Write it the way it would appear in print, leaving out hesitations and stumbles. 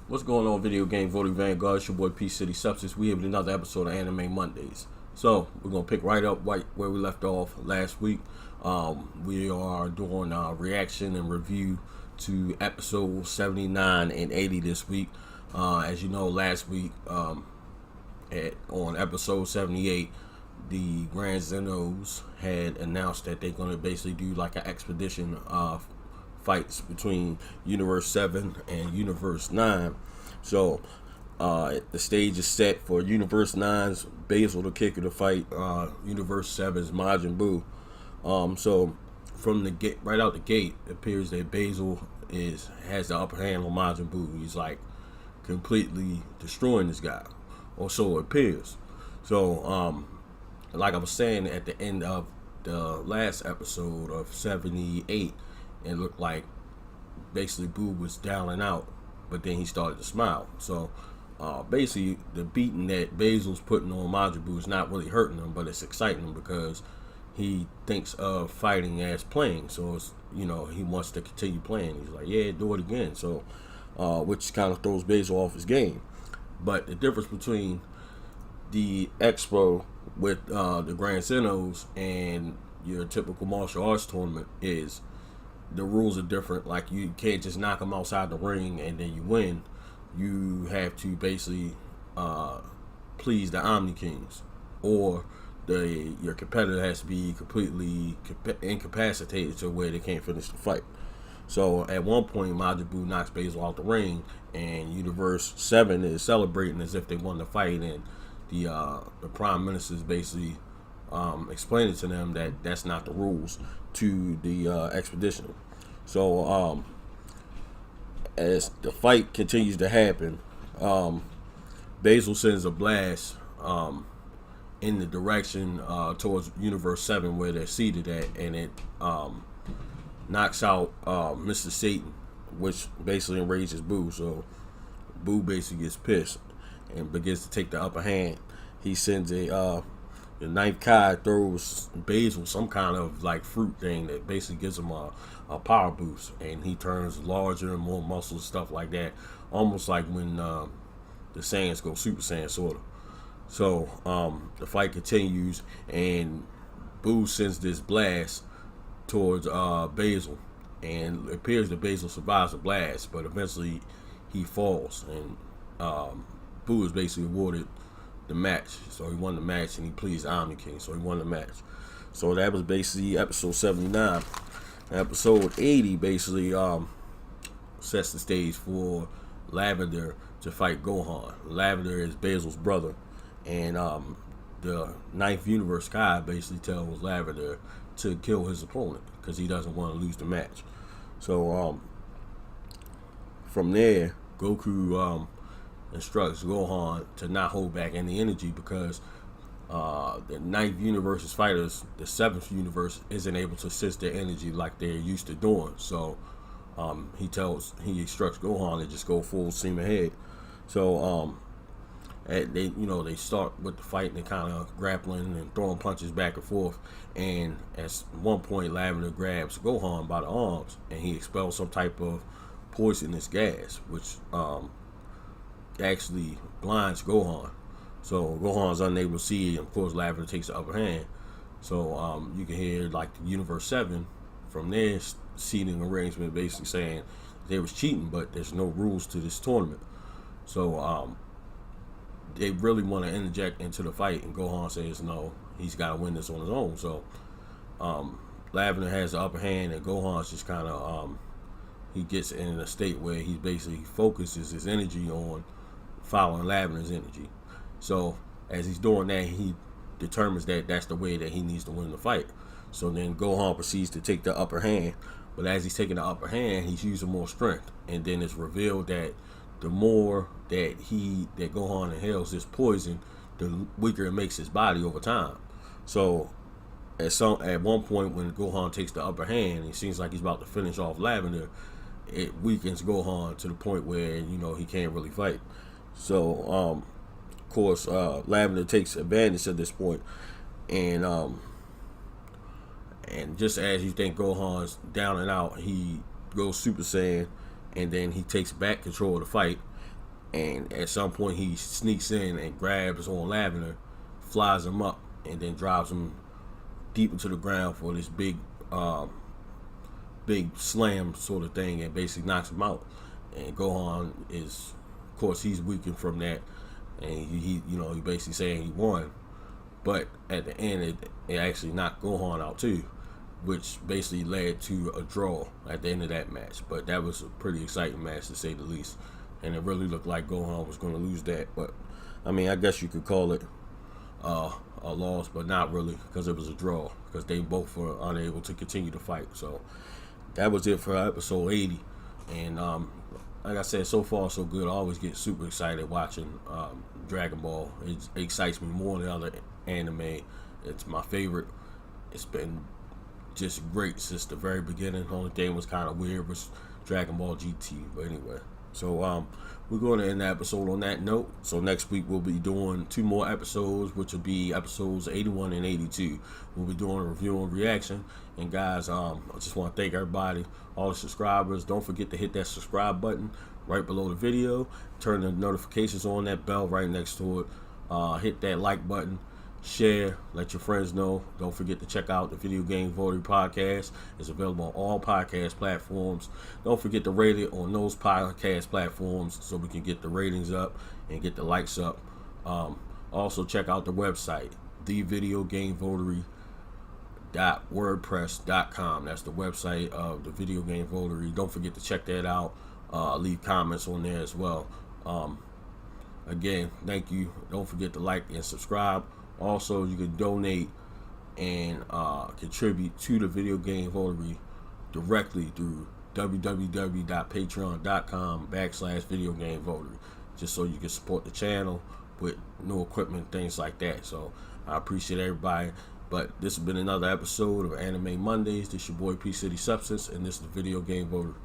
What's going on, video game voting Vanguard? It's your boy P City Substance. We have another episode of Anime Mondays. So we're gonna pick right up right where we left off last week. We are doing a reaction and review to episode 79 and 80 this week. As you know, last week on episode 78, the Grand Zenos had announced that they're gonna basically do like an expedition fights between Universe 7 and Universe 9. So the stage is set for Universe 9's Basil to kick the fight Universe 7's Majin Buu. So from the gate, right out the gate, it appears that Basil has the upper hand on Majin Buu. He's like completely destroying this guy, or so it appears. So like I was saying at the end of the last episode of 78, it looked like basically Boo was down and out, but then he started to smile. So basically the beating that Basil's putting on Majin Buu is not really hurting him, but it's exciting him because he thinks of fighting as playing. So it's, he wants to continue playing. He's like, yeah, do it again. So which kind of throws Basil off his game. But the difference between the expo with the Grand Zenos and your typical martial arts tournament is the rules are different. Like, you can't just knock them outside the ring and then you win. You have to basically please the Omni Kings, or your competitor has to be completely incapacitated to where they can't finish the fight. So at one point, Majin Buu knocks Basil out the ring, and Universe 7 is celebrating as if they won the fight, and the Prime Minister is basically explaining to them that that's not the rules to the expedition. So as the fight continues to happen, Basil sends a blast in the direction towards Universe 7 where they're seated at, and it knocks out Mr. Satan, which basically enrages Boo. So Boo basically gets pissed and begins to take the upper hand. He sends the ninth Kai throws Basil some kind of like fruit thing that basically gives him a power boost, and he turns larger and more muscles, stuff like that, almost like when the Saiyans go Super Saiyan, sort of. So the fight continues, and Boo sends this blast towards Basil, and it appears that Basil survives the blast, but eventually he falls, and Boo is basically awarded the match. So he won the match, and he pleased Omni King, so he won the match. So that was basically episode 79. Episode 80 basically sets the stage for Lavender to fight Gohan. Lavender is Basil's brother, and the ninth universe Kai basically tells Lavender to kill his opponent because he doesn't want to lose the match. So from there, Goku instructs Gohan to not hold back any energy because the ninth universe's fighters, the seventh universe, isn't able to assist their energy like they're used to doing. So he instructs Gohan to just go full steam ahead. So they start with the fight, and they kind of grappling and throwing punches back and forth. And at one point, Lavender grabs Gohan by the arms, and he expels some type of poisonous gas, which actually blinds Gohan. So Gohan's unable to see, and of course Lavender takes the upper hand. So you can hear like the Universe 7 from their seating arrangement basically saying they was cheating, but there's no rules to this tournament. So they really want to interject into the fight, and Gohan says no, he's got to win this on his own. So Lavender has the upper hand, and Gohan's just kind of he gets in a state where he basically focuses his energy on following Lavender's energy. So as he's doing that, he determines that that's the way that he needs to win the fight. So then Gohan proceeds to take the upper hand, but as he's taking the upper hand, he's using more strength, and then it's revealed that the more that Gohan inhales this poison, the weaker it makes his body over time. So at one point when Gohan takes the upper hand, it seems like he's about to finish off Lavender. It weakens Gohan to the point where he can't really fight. So of course Lavender takes advantage at this point, and just as you think Gohan's down and out, he goes Super Saiyan, and then he takes back control of the fight, and at some point he sneaks in and grabs on Lavender, flies him up, and then drives him deep into the ground for this big slam sort of thing, and basically knocks him out. And Gohan is, of course, he's weakened from that, and he basically saying he won, but at the end it actually knocked Gohan out too, which basically led to a draw at the end of that match. But that was a pretty exciting match, to say the least, and it really looked like Gohan was going to lose that. But I mean, I guess you could call it a loss, but not really, because it was a draw, because they both were unable to continue to fight. So that was it for episode 80. And like I said, so far so good. I always get super excited watching Dragon Ball. It excites me more than other anime. It's my favorite. It's been just great since the very beginning. The only thing was kind of weird was Dragon Ball GT. But anyway, so we're going to end the episode on that note. So next week we'll be doing 2 more episodes, which will be episodes 81 and 82. We'll be doing a review and reaction. And guys, I just want to thank everybody, all the subscribers. Don't forget to hit that subscribe button right below the video. Turn the notifications on, that bell right next to it. Hit that like button. Share, let your friends know. Don't forget to check out the Video Game Voting podcast. It's available on all podcast platforms. Don't forget to rate it on those podcast platforms so we can get the ratings up and get the likes up. Also check out the website, thevideogamevotery.wordpress.com. That's the website of the Video Game Votery. Don't forget to check that out. Leave comments on there as well. Again, thank you. Don't forget to like and subscribe. Also, you can donate and contribute to the Video Game Votery directly through www.patreon.com/Video Game Votery, just so you can support the channel with new equipment, things like that. So I appreciate everybody. But this has been another episode of Anime Mondays. This is your boy P City Substance, and this is the Video Game Votery.